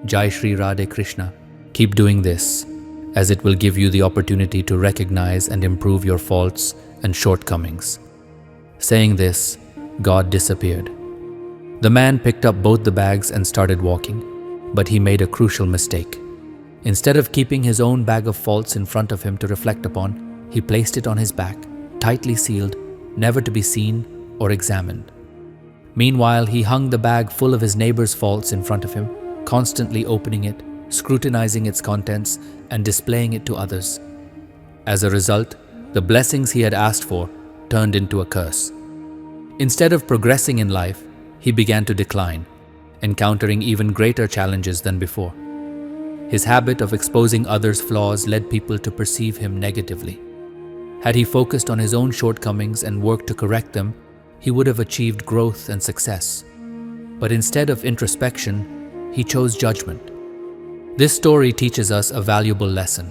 Jai Shri Radhe Krishna. Keep doing this, as it will give you the opportunity to recognize and improve your faults and shortcomings. Saying this, God disappeared. The man picked up both the bags and started walking, but he made a crucial mistake. Instead of keeping his own bag of faults in front of him to reflect upon, he placed it on his back, tightly sealed, never to be seen or examined. Meanwhile, he hung the bag full of his neighbor's faults in front of him, constantly opening it, scrutinizing its contents, and displaying it to others. As a result, the blessings he had asked for turned into a curse. Instead of progressing in life, he began to decline, encountering even greater challenges than before. His habit of exposing others' flaws led people to perceive him negatively. Had he focused on his own shortcomings and worked to correct them, he would have achieved growth and success. But instead of introspection, he chose judgment. This story teaches us a valuable lesson.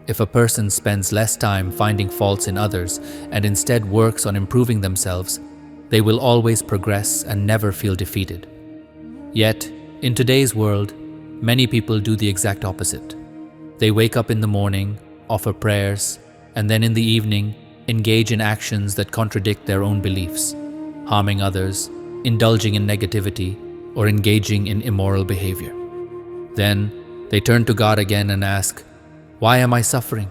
If a person spends less time finding faults in others and instead works on improving themselves, they will always progress and never feel defeated. Yet, in today's world, many people do the exact opposite. They wake up in the morning, offer prayers, and then in the evening, engage in actions that contradict their own beliefs, harming others, indulging in negativity, or engaging in immoral behavior. Then, they turn to God again and ask, "Why am I suffering?"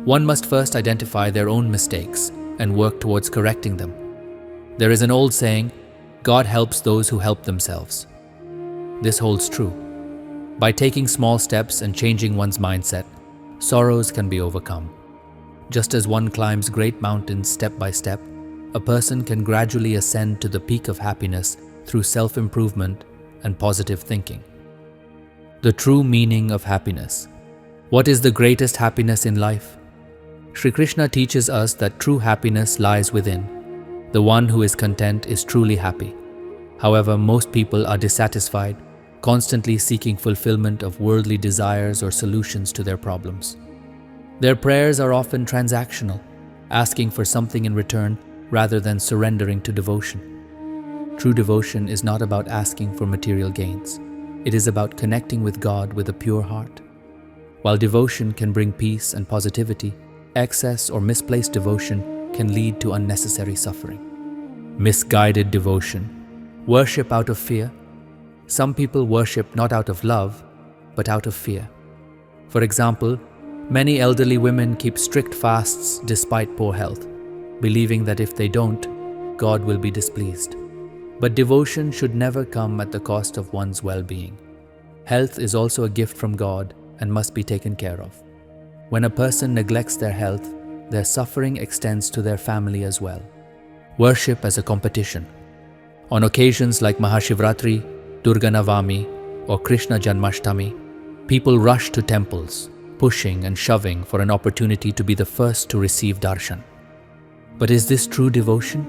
One must first identify their own mistakes and work towards correcting them. There is an old saying, "God helps those who help themselves." This holds true. By taking small steps and changing one's mindset, sorrows can be overcome. Just as one climbs great mountains step by step, a person can gradually ascend to the peak of happiness through self-improvement and positive thinking. The true meaning of happiness. What is the greatest happiness in life? Shri Krishna teaches us that true happiness lies within. The one who is content is truly happy. However, most people are dissatisfied, constantly seeking fulfillment of worldly desires or solutions to their problems. Their prayers are often transactional, asking for something in return rather than surrendering to devotion. True devotion is not about asking for material gains. It is about connecting with God with a pure heart. While devotion can bring peace and positivity, excess or misplaced devotion can lead to unnecessary suffering. Misguided devotion. Worship out of fear. Some people worship not out of love, but out of fear. For example, many elderly women keep strict fasts despite poor health, believing that if they don't, God will be displeased. But devotion should never come at the cost of one's well-being. Health is also a gift from God and must be taken care of. When a person neglects their health, their suffering extends to their family as well. Worship as a competition. On occasions like Mahashivratri, Durga Navami, or Krishna Janmashtami, people rush to temples, pushing and shoving for an opportunity to be the first to receive darshan. But is this true devotion?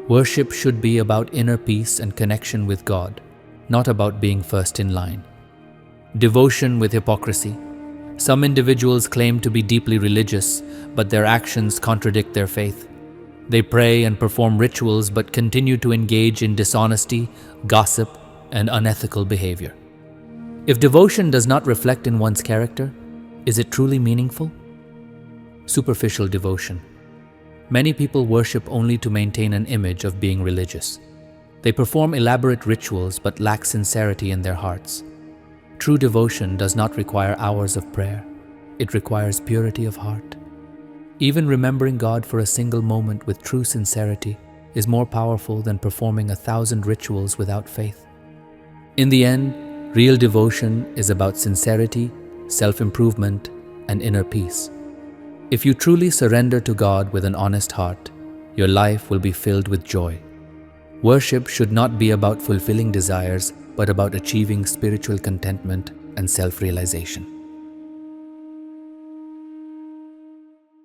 Worship should be about inner peace and connection with God, not about being first in line. Devotion with hypocrisy. Some individuals claim to be deeply religious, but their actions contradict their faith. They pray and perform rituals but continue to engage in dishonesty, gossip, and unethical behavior. If devotion does not reflect in one's character, is it truly meaningful? Superficial devotion. Many people worship only to maintain an image of being religious. They perform elaborate rituals but lack sincerity in their hearts. True devotion does not require hours of prayer. It requires purity of heart. Even remembering God for a single moment with true sincerity is more powerful than performing 1,000 rituals without faith. In the end, real devotion is about sincerity, self-improvement, and inner peace. If you truly surrender to God with an honest heart, your life will be filled with joy. Worship should not be about fulfilling desires, but about achieving spiritual contentment and self-realization.